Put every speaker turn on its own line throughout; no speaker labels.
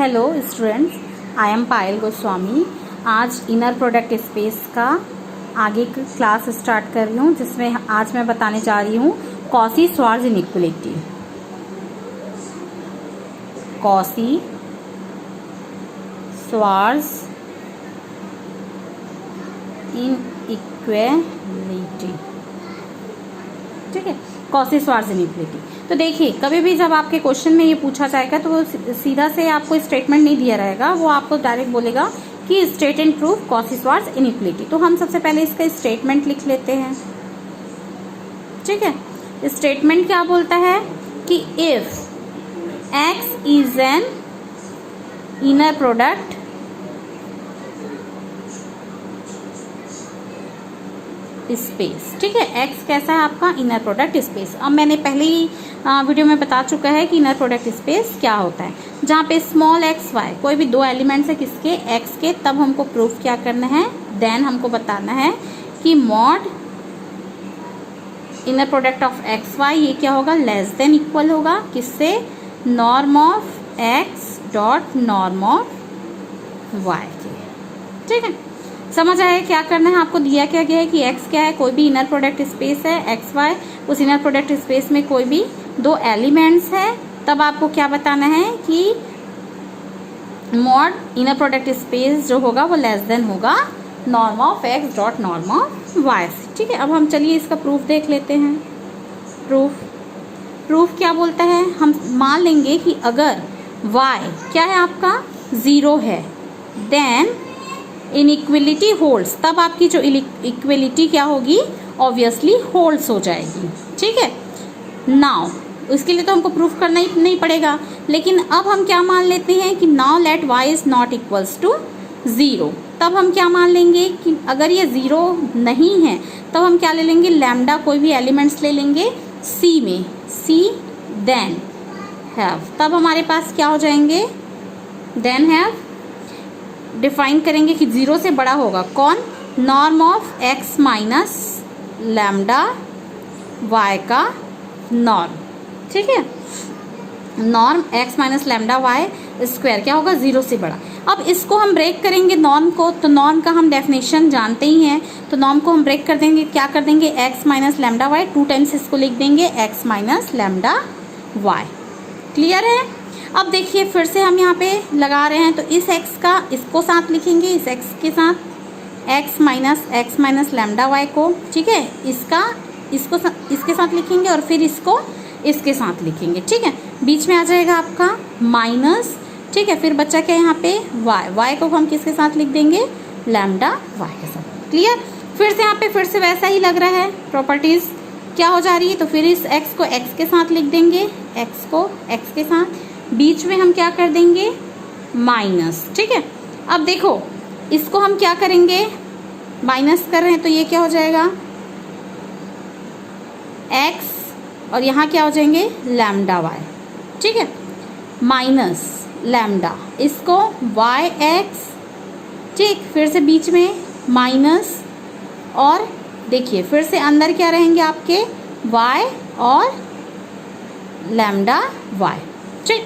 Hello students, I am पायल गोस्वामी। आज inner product space का आगे की क्लास स्टार्ट कर रही हूँ, जिसमें आज मैं बताने जा रही हूँ Cauchy Schwarz inequality. Cauchy Schwarz inequality, ठीक है। Cauchy Schwarz inequality. तो देखिए, कभी भी जब आपके क्वेश्चन में ये पूछा जाएगा तो वो सीधा से आपको स्टेटमेंट नहीं दिया रहेगा, वो आपको डायरेक्ट बोलेगा कि state and prove Cauchy Schwarz inequality. तो हम सबसे पहले इसका स्टेटमेंट लिख लेते हैं, ठीक है। स्टेटमेंट क्या बोलता है कि if x is an inner product space, ठीक है। x कैसा है आपका इनर प्रोडक्ट स्पेस। अब मैंने पहले ही वीडियो में बता चुका है कि इनर प्रोडक्ट स्पेस क्या होता है, जहाँ पे स्मॉल x y कोई भी दो एलिमेंट्स है किसके, x के, तब हमको प्रूफ क्या करना है, देन हमको बताना है कि mod inner product of x y ये क्या होगा, लेस देन इक्वल होगा किससे, norm of x dot norm of y के, ठीक है। समझ आया क्या करना है आपको। दिया क्या गया है कि x क्या है, कोई भी इनर प्रोडक्ट स्पेस है x y, उस इनर प्रोडक्ट स्पेस में कोई भी दो एलिमेंट्स है, तब आपको क्या बताना है कि मॉड इनर प्रोडक्ट स्पेस जो होगा वो लेस देन होगा norm of x dot norm of y, ठीक है। अब हम चलिए इसका प्रूफ देख लेते हैं। प्रूफ क्या बोलता है, हम मान लेंगे कि अगर y क्या है आपका 0 है, देन इनइक्वालिटी होल्ड्स, तब आपकी जो इक्वलिटी क्या होगी, ऑब्वियसली होल्ड्स हो जाएगी, ठीक है। नाउ इसके लिए तो हमको प्रूफ करना ही नहीं पड़ेगा, लेकिन अब हम क्या मान लेते हैं कि now let y is not equals to 0। तब हम क्या मान लेंगे कि अगर ये 0 नहीं है तब हम क्या ले लेंगे, लैम्डा कोई भी एलिमेंट्स ले लेंगे c में, c देन हैव, तब हमारे पास क्या हो जाएंगे, देन हैव डिफाइन करेंगे कि 0 से बड़ा होगा कौन, norm of x minus lambda y का नॉर्म, ठीक है। Norm x minus lambda y square क्या होगा, 0 से बड़ा। अब इसको हम ब्रेक करेंगे नॉर्म को, तो नॉर्म का हम डेफिनेशन जानते ही हैं, तो नॉर्म को हम ब्रेक कर देंगे, क्या कर देंगे, x minus lambda y, 2 times इसको लिख देंगे x minus lambda y। Clear है। अब देखिए फिर से हम यहाँ पे लगा रहे हैं, तो इस x का इसको साथ लिखेंगे, इस x के साथ x माइनस लैम्डा y को, ठीक है। इसको इसके साथ लिखेंगे और फिर इसको इसके साथ लिखेंगे, ठीक है। बीच में आ जाएगा आपका माइनस, ठीक है। फिर बच्चा क्या है यहाँ पे y को हम किसके साथ लिख देंगे, लैम्डा y के साथ। क्लियर। फिर से यहाँ पे फिर से वैसा ही लग रहा है, प्रॉपर्टीज क्या हो जा रही है, तो फिर इस x को x के साथ लिख देंगे, x को x के साथ, बीच में हम क्या कर देंगे, माइनस, ठीक है। अब देखो इसको हम क्या करेंगे, माइनस कर रहे हैं तो ये क्या हो जाएगा, x और यहाँ क्या हो जाएंगे, लैम्डा y, ठीक है, माइनस लैम्डा, इसको yx, ठीक, फिर से बीच में माइनस, और देखिए फिर से अंदर क्या रहेंगे आपके y और लैम्डा y, ठीक।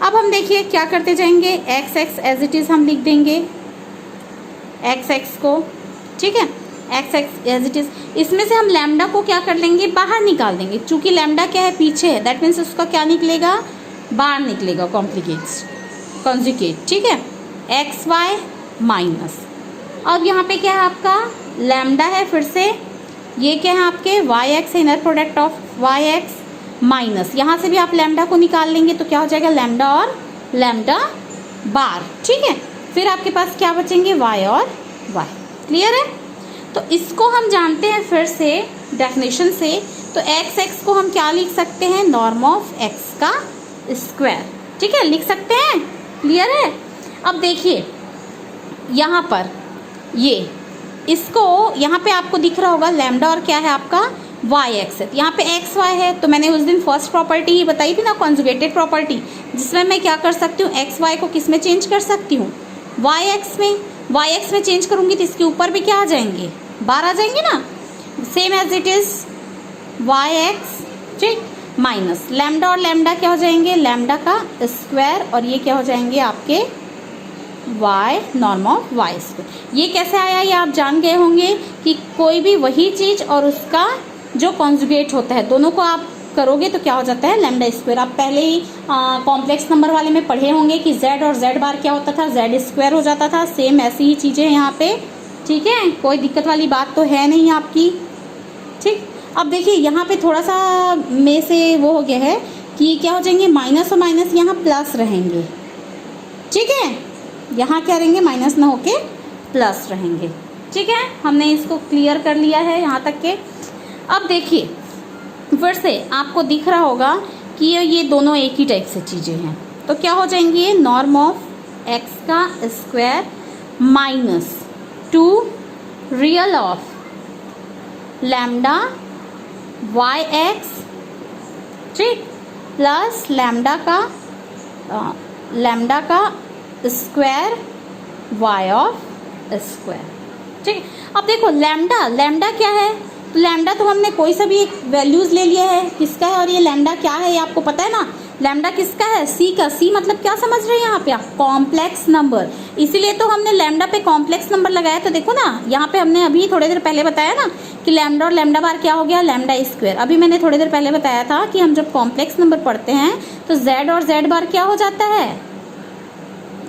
अब हम देखिए क्या करते जाएंगे, x एज इट इज़ हम लिख देंगे x को, ठीक है, x एज इट इज़। इसमें से हम लैम्डा को क्या कर लेंगे, बाहर निकाल देंगे, चूंकि लैम्डा क्या है, पीछे है, दैट मीन्स उसका क्या निकलेगा, बाहर निकलेगा कॉन्जुगेट, ठीक है, एक्स वाई माइनस। अब यहाँ पे क्या है आपका, लैम्डा है, फिर से ये क्या है आपके वाई एक्स है, inner product of y x minus, यहाँ से भी आप लैम्डा को निकाल लेंगे तो क्या हो जाएगा, लैम्डा और लैम्डा बार, ठीक है। फिर आपके पास क्या बचेंगे, y और y। क्लियर है। तो इसको हम जानते हैं फिर से डेफिनेशन से, तो x को हम क्या लिख सकते हैं, नॉर्म ऑफ x का स्क्वायर, ठीक है, लिख सकते हैं। क्लियर है। अब देखिए यहाँ पर ये इसको यहाँ पे आपको दिख रहा होगा लैम्डा और क्या है आपका वाई एक्स है, यहाँ पे एक्स वाई है, तो मैंने उस दिन फर्स्ट प्रॉपर्टी ही बताई थी ना, कॉन्जुगेटेड प्रॉपर्टी, जिसमें मैं क्या कर सकती हूँ, एक्स वाई को किस में चेंज कर सकती हूँ, वाई एक्स में चेंज करूँगी तो इसके ऊपर भी क्या आ जाएंगे, बार आ जाएंगे ना, same as it is y x, ठीक, माइनस लैम्डा और लैम्डा क्या हो जाएंगे, लैम्डा का स्क्वायर, और ये क्या हो जाएंगे आपके y norm of y square. ये कैसे आया, ये आप जान गए होंगे कि कोई भी वही चीज़ और उसका जो कॉन्जुगेट होता है दोनों को आप करोगे तो क्या हो जाता है, लैम्डा स्क्वायर। आप पहले ही कॉम्प्लेक्स नंबर वाले में पढ़े होंगे कि z और z बार क्या होता था, z स्क्वायर हो जाता था। सेम ऐसी ही चीज़ें यहाँ पे, ठीक है, कोई दिक्कत वाली बात तो है नहीं आपकी। ठीक, अब देखिए यहाँ पे थोड़ा सा में से वो हो गया है कि क्या हो जाएंगे, माइनस और माइनस यहाँ प्लस रहेंगे। ठीक है, यहाँ क्या रहेंगे, माइनस ना होके प्लस रहेंगे। ठीक है, हमने इसको क्लियर कर लिया है यहाँ तक के। अब देखिए फिर से आपको दिख रहा होगा कि ये दोनों एक ही टाइप से चीज़ें हैं, तो क्या हो जाएंगी, ये नॉर्म ऑफ x का square minus 2 real of lambda yx, ठीक, प्लस लैम्डा का स्क्वायर y ऑफ स्क्वायर। ठीक, अब देखो लैम्डा क्या है, तो लैम्डा तो हमने कोई सा भी एक वैल्यूज़ ले लिया है, किसका है, और ये लैम्डा क्या है ये आपको पता है ना, लैम्डा किसका है, सी का। सी मतलब क्या समझ रहे हैं यहाँ पे आप, कॉम्प्लेक्स नंबर, इसीलिए तो हमने लैम्डा पे कॉम्प्लेक्स नंबर लगाया। तो देखो ना यहाँ पे हमने अभी थोड़ी देर पहले बताया ना कि लैम्डा और लैम्डा बार क्या हो गया, लैम्डा स्क्वायर। अभी मैंने थोड़ी देर पहले बताया था कि हम जब कॉम्प्लेक्स नंबर पढ़ते हैं तो जेड और जेड बार क्या हो जाता है,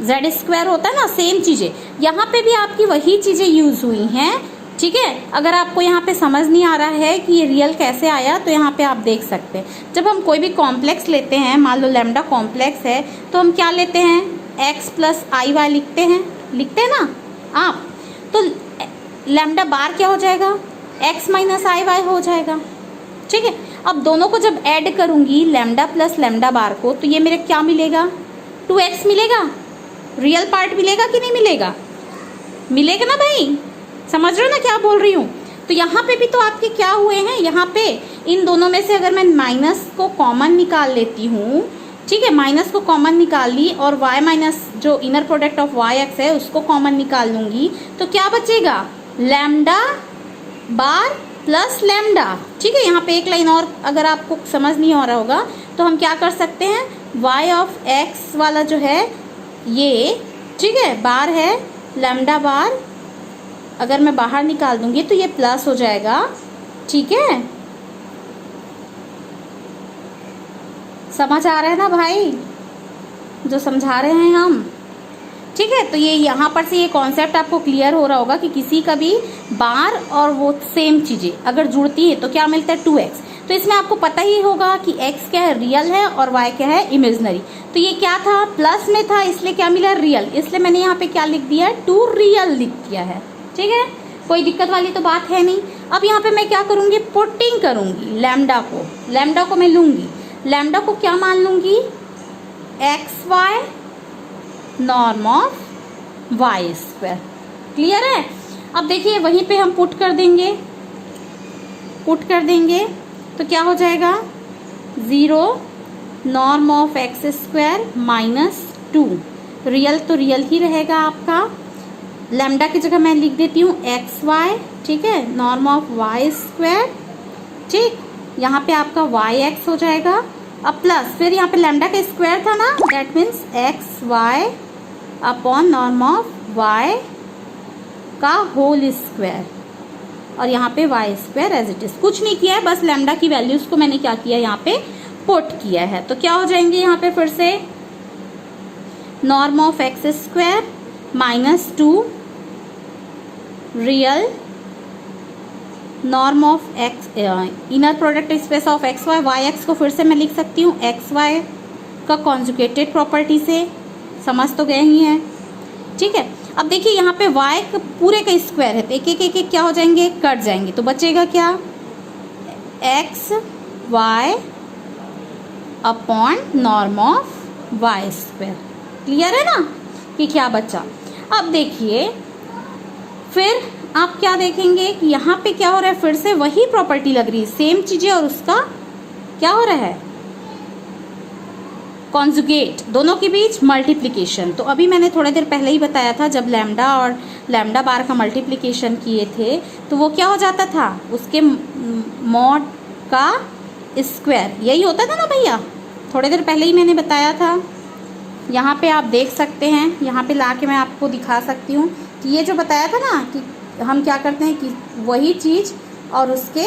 जेड स्क्वायर होता है ना। सेम चीज़ें यहाँ पे भी आपकी वही चीज़ें यूज़ हुई हैं। ठीक है, अगर आपको यहाँ पे समझ नहीं आ रहा है कि ये रियल कैसे आया तो यहाँ पे आप देख सकते हैं, जब हम कोई भी कॉम्प्लेक्स लेते हैं, मान लो लैम्डा कॉम्प्लेक्स है, तो हम क्या लेते हैं, x प्लस आई वाई लिखते हैं ना आप, तो लैम्डा बार क्या हो जाएगा, x माइनस आई वाई हो जाएगा। ठीक है, अब दोनों को जब ऐड करूँगी लैम्डा प्लस लैम्डा बार को, तो ये मेरे क्या मिलेगा, 2x मिलेगा। रियल पार्ट मिलेगा कि नहीं मिलेगा, मिलेगा ना भाई, समझ रहे हो ना क्या बोल रही हूँ। तो यहाँ पे भी तो आपके क्या हुए हैं, यहाँ पे इन दोनों में से अगर मैं माइनस को कॉमन निकाल लेती हूँ, ठीक है, माइनस को कॉमन निकाल ली और y माइनस जो इनर प्रोडक्ट ऑफ yx है उसको कॉमन निकाल लूँगी, तो क्या बचेगा, लैम्डा बार प्लस लैम्डा। ठीक है, यहाँ पे एक लाइन और अगर आपको समझ नहीं आ रहा होगा तो हम क्या कर सकते हैं, y ऑफ x वाला जो है ये, ठीक है, बार है, लैम्डा बार अगर मैं बाहर निकाल दूंगी तो ये प्लस हो जाएगा। ठीक है, समझ आ रहा है ना भाई जो समझा रहे हैं हम। ठीक है, तो ये यहाँ पर से ये कॉन्सेप्ट आपको क्लियर हो रहा होगा कि किसी का भी बार और वो सेम चीज़ें अगर जुड़ती है तो क्या मिलता है, 2x। तो इसमें आपको पता ही होगा कि x क्या है, रियल है, और y क्या है, इमेजनरी। तो ये क्या था, प्लस में था, इसलिए क्या मिला, रियल, इसलिए मैंने यहाँ पे क्या लिख दिया है, 2 रियल लिख दिया है। ठीक है, कोई दिक्कत वाली तो बात है नहीं। अब यहाँ पे मैं क्या करूँगी, पुटिंग करूँगी लैम्डा को मैं लूँगी, लैम्डा को क्या मान लूँगी, x y norm of y square. Clear है, अब देखिए वहीं पे हम पुट कर देंगे तो क्या हो जाएगा, 0 norm of x square minus 2, real तो रियल ही रहेगा आपका, लैम्डा की जगह मैं लिख देती हूँ एक्स वाई, ठीक है, नॉर्म ऑफ वाई स्क्वायर। ठीक, यहाँ पे आपका वाई एक्स हो जाएगा, अब प्लस फिर यहाँ पे लैम्डा का स्क्वायर था ना, that means x y upon norm of y का होल स्क्वायर, और यहाँ पे y square as it is. कुछ नहीं किया है, बस लैम्डा की वैल्यूज को मैंने क्या किया, यहाँ पे पुट किया है। तो क्या हो जाएंगे यहाँ पे फिर से, norm of x square minus 2 real norm of x inner product space of x y, y x को फिर से मैं लिख सकती हूँ एक्स वाई का कॉन्जुगेटेड प्रॉपर्टी से, समझ तो गए ही हैं। ठीक है, अब देखिए यहाँ पे y पूरे का स्क्वायर है तो एक क्या हो जाएंगे, कट जाएंगे, तो बचेगा क्या, x y upon norm of y square. Clear है ना कि क्या बचा। अब देखिए फिर आप क्या देखेंगे कि यहाँ पे क्या हो रहा है, फिर से वही प्रॉपर्टी लग रही है, सेम चीज़ें, और उसका क्या हो रहा है, कॉन्जुगेट, दोनों के बीच मल्टीप्लिकेशन। तो अभी मैंने थोड़ी देर पहले ही बताया था, जब लैम्डा और लैम्डा बार का मल्टीप्लिकेशन किए थे तो वो क्या हो जाता था, उसके मॉड का स्क्वायर, यही होता था ना भैया, थोड़ी देर पहले ही मैंने बताया था। यहाँ पे आप देख सकते हैं, यहाँ पे ला के मैं आपको दिखा सकती हूँ कि ये जो बताया था ना कि हम क्या करते हैं कि वही चीज़ और उसके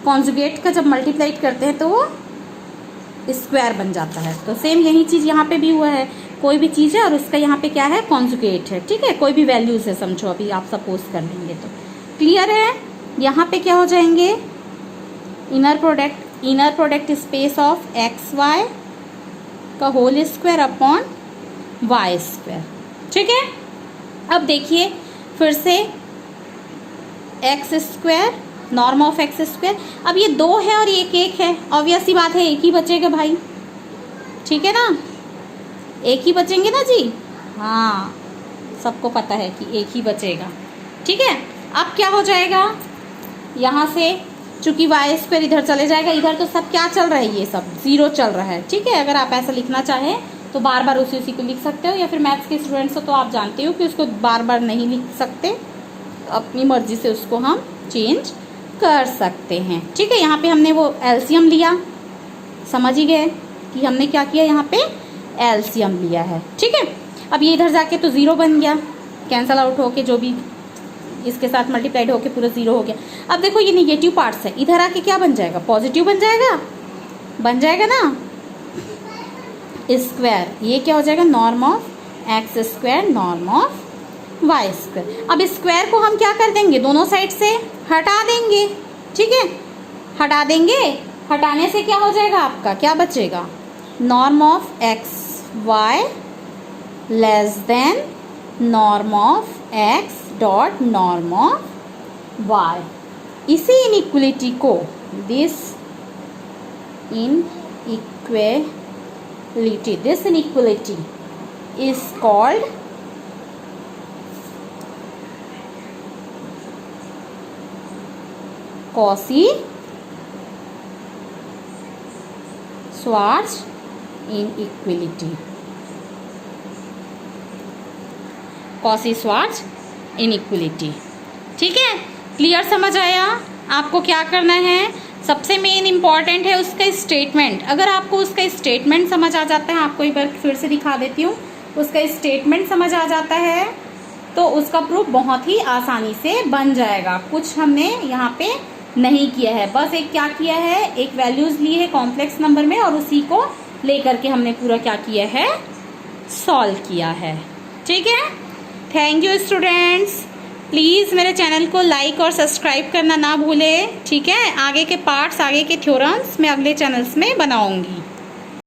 कॉन्जुगेट का जब मल्टीप्लाइड करते हैं तो वो स्क्वायर बन जाता है। तो सेम यही चीज़ यहाँ पे भी हुआ है, कोई भी चीज़ है और उसका यहाँ पे क्या है, कॉन्जुगेट है, ठीक है, कोई भी वैल्यूज़ है समझो, अभी आप सपोज कर लेंगे तो क्लियर है। यहाँ पे क्या हो जाएंगे, inner product space of x y का whole square upon y square, ठीक है। अब देखिए फिर से x square norm of x square, अब ये 2 है और ये 1 है, ऑब्वियस सी बात है एक ही बचेगा भाई, ठीक है ना, एक ही बचेंगे ना जी, हाँ सबको पता है कि एक ही बचेगा, ठीक है। अब क्या हो जाएगा, यहाँ से चूंकि वाई स्क्वायर इधर चले जाएगा, इधर तो सब क्या चल रहा है, ये सब 0 चल रहा है, ठीक है। अगर आप ऐसा लिखना चाहें तो बार बार उसी को लिख सकते हो, या फिर मैथ्स के स्टूडेंट्स हो तो आप जानते हो कि उसको बार बार नहीं लिख सकते, अपनी मर्जी से उसको हम चेंज कर सकते हैं, ठीक है। यहाँ पे हमने वो एलसीएम लिया, समझ ही गए कि हमने क्या किया, यहाँ पे एलसीएम लिया है, ठीक है। अब ये इधर जाके तो 0 बन गया, कैंसल आउट होके जो भी इसके साथ मल्टीप्लाइड होके पूरा 0 हो गया। अब देखो ये नेगेटिव पार्ट्स है, इधर आके क्या बन जाएगा, पॉजिटिव बन जाएगा ना, स्क्वायर, ये क्या हो जाएगा, norm of x square norm of y square. अब स्क्वायर को हम क्या कर देंगे, दोनों साइड से हटा देंगे, ठीक है, हटा देंगे, हटाने से क्या हो जाएगा आपका, क्या बचेगा, norm of x y less than norm of x dot norm of y. इसी इनइक्वलिटी को, this inequality is called Cauchy-Schwarz inequality, Cauchy-Schwarz inequality, ठीक है। क्लियर समझ आया, आपको क्या करना है, सबसे मेन इम्पॉर्टेंट है उसका स्टेटमेंट। अगर आपको उसका स्टेटमेंट समझ आ जाता है, आपको एक बार फिर से दिखा देती हूँ, उसका स्टेटमेंट समझ आ जाता है तो उसका प्रूफ बहुत ही आसानी से बन जाएगा। कुछ हमने यहाँ पे नहीं किया है, बस एक क्या किया है, एक वैल्यूज ली है कॉम्प्लेक्स नंबर में और उसी को लेकर के हमने पूरा क्या किया है, सॉल्व किया है, ठीक है। थैंक यू स्टूडेंट्स, प्लीज़ मेरे चैनल को लाइक और सब्सक्राइब करना ना भूलें, ठीक है। आगे के पार्ट्स, आगे के थ्योरम्स मैं अगले चैनल्स में बनाऊंगी।